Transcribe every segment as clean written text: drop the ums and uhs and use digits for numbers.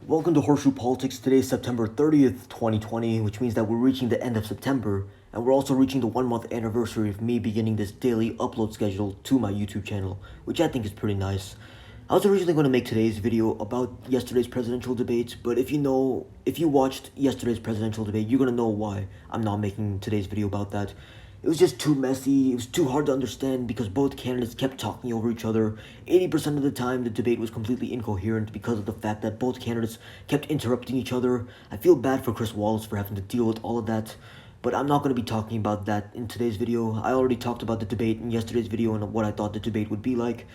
Welcome to Horseshoe Politics. Today is September 30th, 2020, which means that we're reaching the end of September, and we're also reaching the 1 month anniversary of me beginning this daily upload schedule to my YouTube channel, which I think is pretty nice. I was originally going to make today's video about yesterday's presidential debate, but if you watched yesterday's presidential debate, you're going to know why I'm not making today's video about that. It was just too messy, it was too hard to understand because both candidates kept talking over each other. 80% of the time, the debate was completely incoherent because of the fact that both candidates kept interrupting each other. I feel bad for Chris Wallace for having to deal with all of that, but I'm not going to be talking about that in today's video. I already talked about the debate in yesterday's video and what I thought the debate would be like.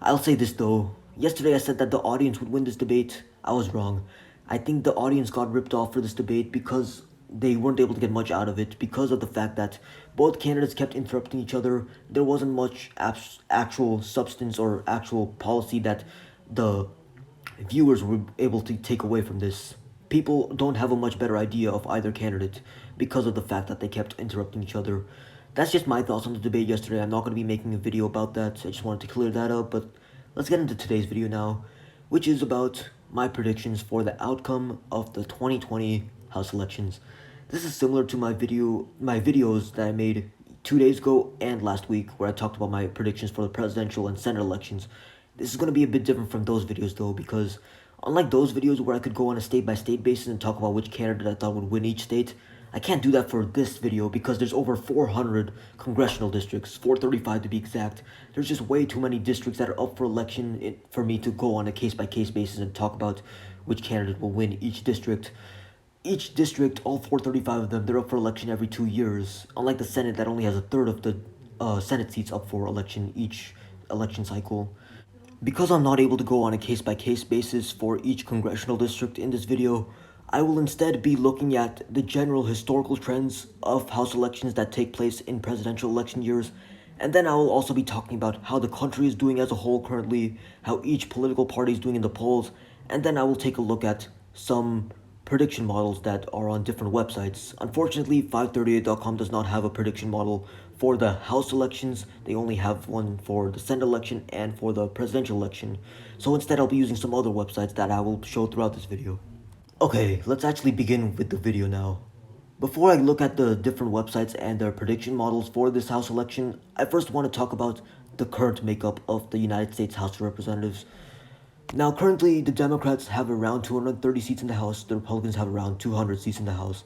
I'll say this though. Yesterday I said that the audience would win this debate. I was wrong. I think the audience got ripped off for this debate because they weren't able to get much out of it because of the fact that both candidates kept interrupting each other. There wasn't much actual substance or actual policy that the viewers were able to take away from this. People don't have a much better idea of either candidate because of the fact that they kept interrupting each other. That's just my thoughts on the debate yesterday. I'm not going to be making a video about that. I just wanted to clear that up, but let's get into today's video now, which is about my predictions for the outcome of the 2020 House elections. This is similar to my videos that I made 2 days ago and last week, where I talked about my predictions for the presidential and senate elections. This is going to be a bit different from those videos though, because unlike those videos where I could go on a state-by-state basis and talk about which candidate I thought would win each state, I can't do that for this video because there's over 400 congressional districts, 435 to be exact. There's just way too many districts that are up for election for me to go on a case-by-case basis and talk about which candidate will win each district. Each district, all 435 of them, they're up for election every 2 years. Unlike the Senate that only has a third of the Senate seats up for election each election cycle. Because I'm not able to go on a case-by-case basis for each congressional district in this video, I will instead be looking at the general historical trends of House elections that take place in presidential election years, and then I will also be talking about how the country is doing as a whole currently, how each political party is doing in the polls, and then I will take a look at some prediction models that are on different websites. Unfortunately, 538.com does not have a prediction model for the House elections. They only have one for the Senate election and for the presidential election. So instead, I'll be using some other websites that I will show throughout this video. Okay, let's actually begin with the video now. Before I look at the different websites and their prediction models for this House election, I first want to talk about the current makeup of the United States House of Representatives. Now, currently, the Democrats have around 230 seats in the House, the Republicans have around 200 seats in the House.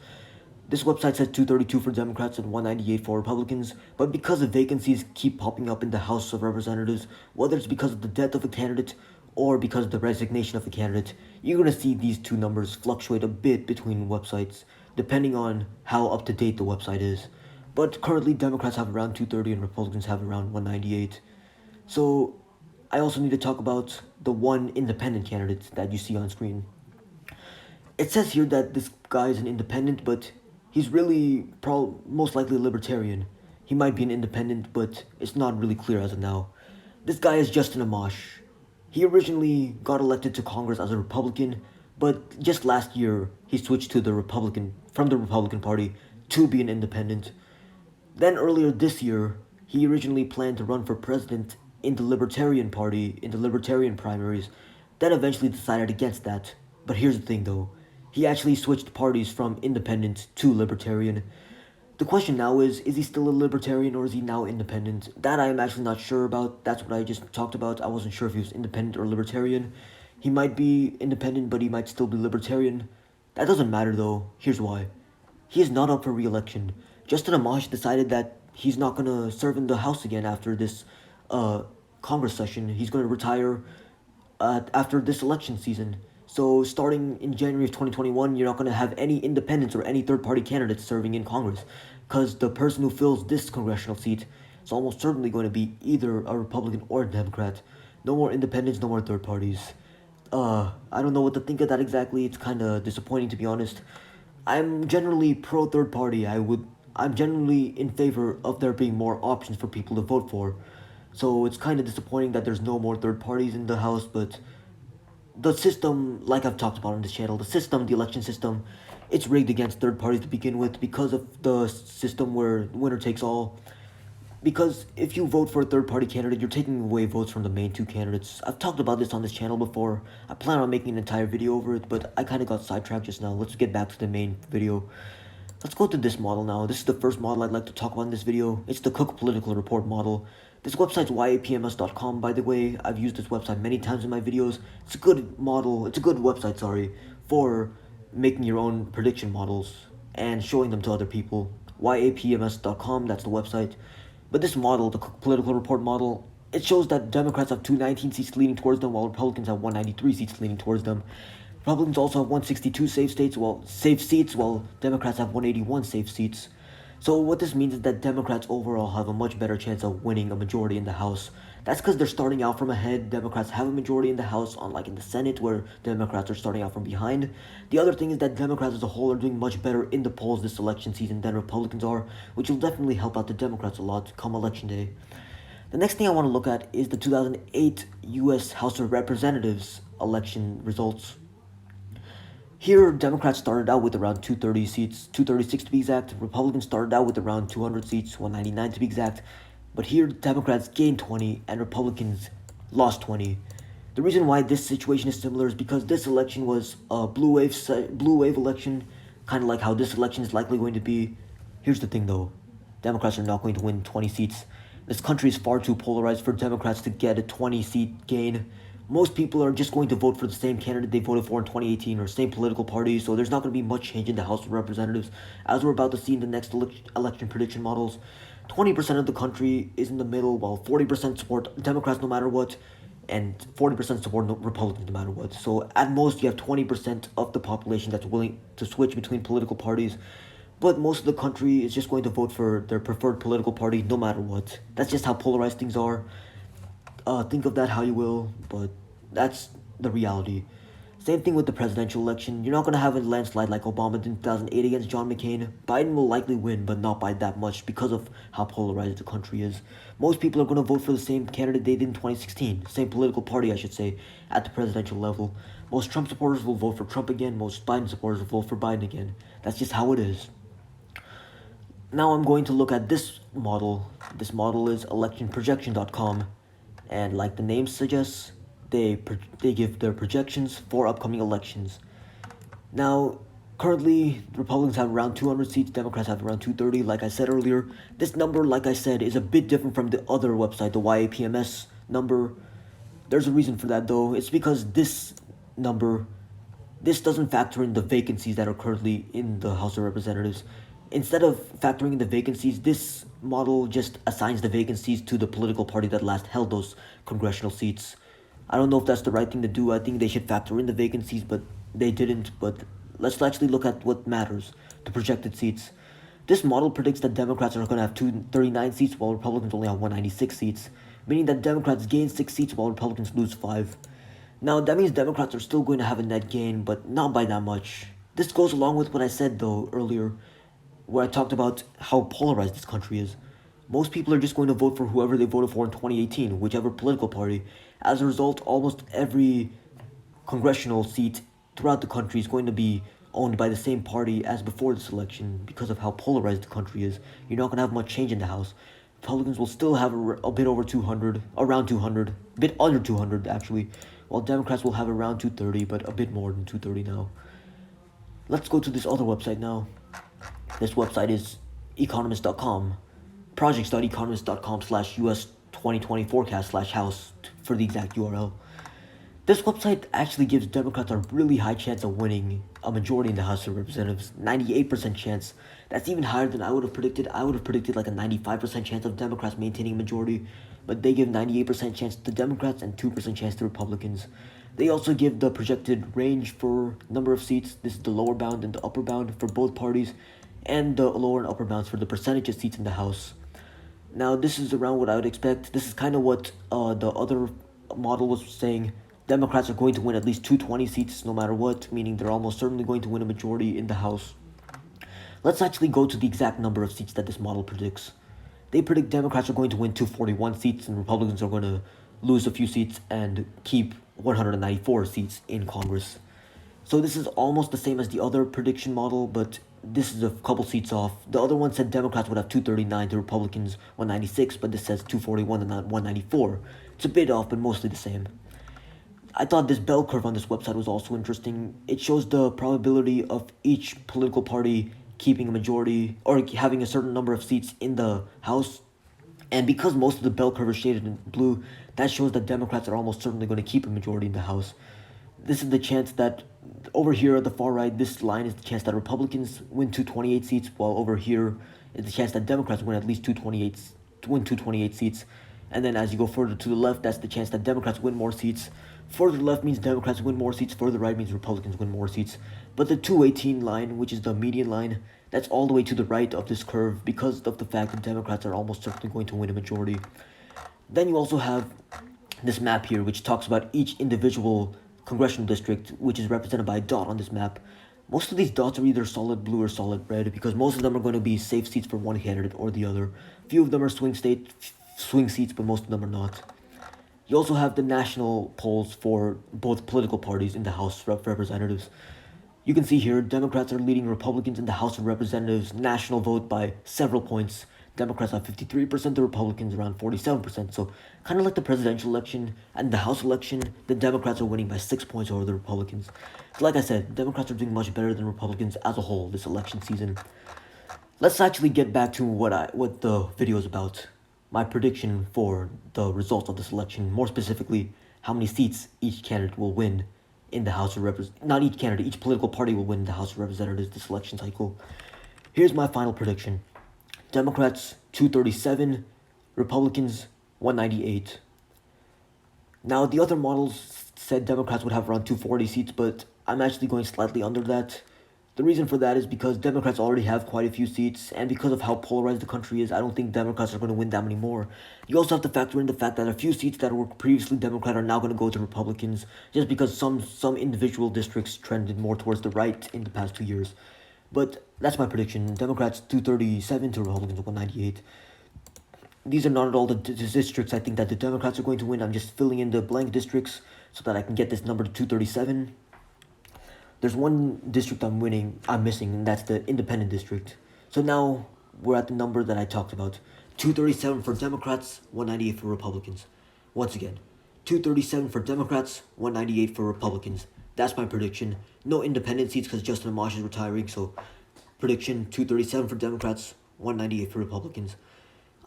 This website says 232 for Democrats and 198 for Republicans, but because of vacancies keep popping up in the House of Representatives, whether it's because of the death of a candidate or because of the resignation of a candidate, you're going to see these two numbers fluctuate a bit between websites, depending on how up-to-date the website is. But currently, Democrats have around 230 and Republicans have around 198. So, I also need to talk about the one independent candidate that you see on screen. It says here that this guy is an independent, but he's really most likely a libertarian. He might be an independent, but it's not really clear as of now. This guy is Justin Amash. He originally got elected to Congress as a Republican, but just last year he switched to the from the Republican Party to be an independent. Then earlier this year, he originally planned to run for president in the Libertarian Party, in the Libertarian primaries, then eventually decided against that. But here's the thing though, he actually switched parties from independent to libertarian. The question now is he still a libertarian or is he now independent? That I am actually not sure about. That's what I just talked about. I wasn't sure if he was independent or libertarian. He might be independent, but he might still be libertarian. That doesn't matter though. Here's why. He is not up for re-election. Justin Amash decided that he's not going to serve in the House again after this Congress session. He's going to retire after this election season. So starting in January of 2021, you're not going to have any independents or any third-party candidates serving in Congress, because the person who fills this congressional seat is almost certainly going to be either a Republican or a Democrat. No more independents, no more third parties. I don't know what to think of that exactly. It's kind of disappointing, to be honest. I'm generally pro third party. I'm generally in favor of there being more options for people to vote for. So it's kind of disappointing that there's no more third parties in the House, but the system, like I've talked about on this channel, the election system, it's rigged against third parties to begin with because of the system where winner takes all. Because if you vote for a third party candidate, you're taking away votes from the main two candidates. I've talked about this on this channel before. I plan on making an entire video over it, but I kind of got sidetracked just now. Let's get back to the main video. Let's go to this model now. This is the first model I'd like to talk about in this video. It's the Cook Political Report model. This website's yapms.com, by the way. I've used this website many times in my videos. It's a good model, it's a good website, sorry, for making your own prediction models and showing them to other people. yapms.com, that's the website. But this model, the Cook Political Report model, it shows that Democrats have 219 seats leaning towards them, while Republicans have 193 seats leaning towards them. Republicans also have 162 safe seats, while Democrats have 181 safe seats. So what this means is that Democrats overall have a much better chance of winning a majority in the House. That's because they're starting out from ahead. Democrats have a majority in the House, unlike in the Senate, where Democrats are starting out from behind. The other thing is that Democrats as a whole are doing much better in the polls this election season than Republicans are, which will definitely help out the Democrats a lot come election day. The next thing I want to look at is the 2008 U.S. House of Representatives election results. Here, Democrats started out with around 230 seats, 236 to be exact. Republicans started out with around 200 seats, 199 to be exact. But here, Democrats gained 20 and Republicans lost 20. The reason why this situation is similar is because this election was a blue wave election, kind of like how this election is likely going to be. Here's the thing though, Democrats are not going to win 20 seats. This country is far too polarized for Democrats to get a 20-seat gain. Most people are just going to vote for the same candidate they voted for in 2018 or same political party, so there's not going to be much change in the House of Representatives, as we're about to see in the next election prediction models. 20% of the country is in the middle, while 40% support Democrats no matter what, and 40% support Republicans no matter what. So at most, you have 20% of the population that's willing to switch between political parties, but most of the country is just going to vote for their preferred political party no matter what. That's just how polarized things are. Think of that how you will, but that's the reality. Same thing with the presidential election. You're not going to have a landslide like Obama did in 2008 against John McCain. Biden will likely win, but not by that much because of how polarized the country is. Most people are going to vote for the same candidate they did in 2016, same political party, I should say, at the presidential level. Most Trump supporters will vote for Trump again, most Biden supporters will vote for Biden again. That's just how it is. Now I'm going to look at this model. This model is electionprojection.com, and like the name suggests, they give their projections for upcoming elections. Now, currently, Republicans have around 200 seats, Democrats have around 230, like I said earlier. This number, like I said, is a bit different from the other website, the YAPMS number. There's a reason for that, though. It's because this number, this doesn't factor in the vacancies that are currently in the House of Representatives. Instead of factoring in the vacancies, this model just assigns the vacancies to the political party that last held those congressional seats. I don't know if that's the right thing to do. I think they should factor in the vacancies, but they didn't. But let's actually look at what matters, the projected seats. This model predicts that Democrats are going to have 239 seats, while Republicans only have 196 seats, meaning that Democrats gain 6 seats while Republicans lose 5. Now, that means Democrats are still going to have a net gain, but not by that much. This goes along with what I said, though, earlier, where I talked about how polarized this country is. Most people are just going to vote for whoever they voted for in 2018, whichever political party. As a result, almost every congressional seat throughout the country is going to be owned by the same party as before this election because of how polarized the country is. You're not going to have much change in the House. Republicans will still have a bit over 200, around 200, a bit under 200 actually, while Democrats will have around 230, but a bit more than 230 now. Let's go to this other website now. This website is economist.com. projects.economist.com/US 2020 forecast/house for the exact URL. This website actually gives Democrats a really high chance of winning a majority in the House of Representatives, 98% chance. That's even higher than I would have predicted. I would have predicted like a 95% chance of Democrats maintaining a majority, but they give 98% chance to Democrats and 2% chance to Republicans. They also give the projected range for number of seats. This is the lower bound and the upper bound for both parties, and the lower and upper bounds for the percentage of seats in the House. Now, this is around what I would expect. This is kind of what the other model was saying. Democrats are going to win at least 220 seats no matter what, meaning they're almost certainly going to win a majority in the House. Let's actually go to the exact number of seats that this model predicts. They predict Democrats are going to win 241 seats and Republicans are going to lose a few seats and keep 194 seats in Congress. So this is almost the same as the other prediction model, but this is a couple seats off. The other one said Democrats would have 239 to Republicans 196, but this says 241 and not 194. It's a bit off, but mostly the same. I thought this bell curve on this website was also interesting. It shows the probability of each political party keeping a majority or having a certain number of seats in the House. And because most of the bell curve is shaded in blue, that shows that Democrats are almost certainly going to keep a majority in the House. This is the chance that over here at the far right, this line is the chance that Republicans win 228 seats, while over here is the chance that Democrats win at least 228 seats. And then as you go further to the left, that's the chance that Democrats win more seats. Further left means Democrats win more seats, further right means Republicans win more seats. But the 218 line, which is the median line, that's all the way to the right of this curve because of the fact that Democrats are almost certainly going to win a majority. Then you also have this map here, which talks about each individual congressional district, which is represented by a dot on this map. Most of these dots are either solid blue or solid red because most of them are going to be safe seats for one candidate or the other. Few of them are swing seats, but most of them are not. You also have the national polls for both political parties in the House of Representatives. You can see here, Democrats are leading Republicans in the House of Representatives national vote by several points. Democrats have 53%, the Republicans around 47%. So kind of like the presidential election and the House election, the Democrats are winning by 6 points over the Republicans. So like I said, Democrats are doing much better than Republicans as a whole this election season. Let's actually get back to what the video is about. My prediction for the results of this election, more specifically, how many seats each candidate will win in the House of Representatives. Not each candidate, each political party will win in the House of Representatives this election cycle. Here's my final prediction. Democrats 237, Republicans 198. Now, the other models said Democrats would have around 240 seats, but I'm actually going slightly under that. The reason for that is because Democrats already have quite a few seats, and because of how polarized the country is, I don't think Democrats are going to win that many more. You also have to factor in the fact that a few seats that were previously Democrat are now going to go to Republicans, just because some individual districts trended more towards the right in the past 2 years. But that's my prediction. Democrats 237 to Republicans 198. These are not at all the districts I think that the Democrats are going to win. I'm just filling in the blank districts so that I can get this number to 237. There's one district I'm missing, and that's the independent district. So now we're at the number that I talked about. 237 for Democrats, 198 for Republicans. Once again, 237 for Democrats, 198 for Republicans. That's my prediction. No independent seats because Justin Amash is retiring, so prediction 237 for Democrats, 198 for Republicans.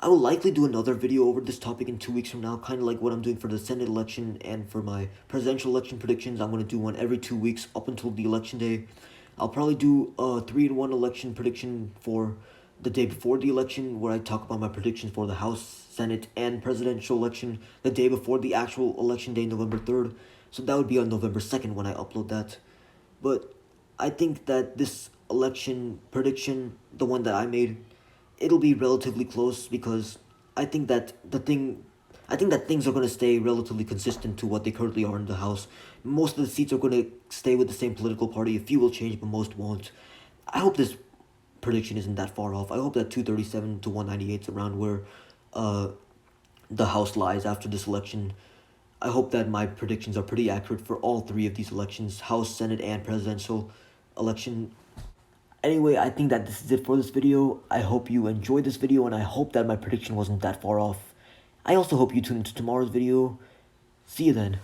I will likely do another video over this topic in 2 weeks from now, kind of like what I'm doing for the Senate election and for my presidential election predictions. I'm going to do one every 2 weeks up until the election day. I'll probably do a 3-in-1 election prediction for the day before the election, where I talk about my predictions for the House, Senate, and presidential election the day before the actual election day, November 3rd. So that would be on November 2nd when I upload that. But I think that this election prediction, the one that I made, it'll be relatively close because I think that things are going to stay relatively consistent to what they currently are in the House. Most of the seats are going to stay with the same political party. A few will change, but most won't. I hope this prediction isn't that far off. I hope that 237 to 198 is around where the House lies after this election. I hope that my predictions are pretty accurate for all three of these elections, House, Senate, and presidential election. Anyway, I think that this is it for this video. I hope you enjoyed this video, and I hope that my prediction wasn't that far off. I also hope you tune into tomorrow's video. See you then.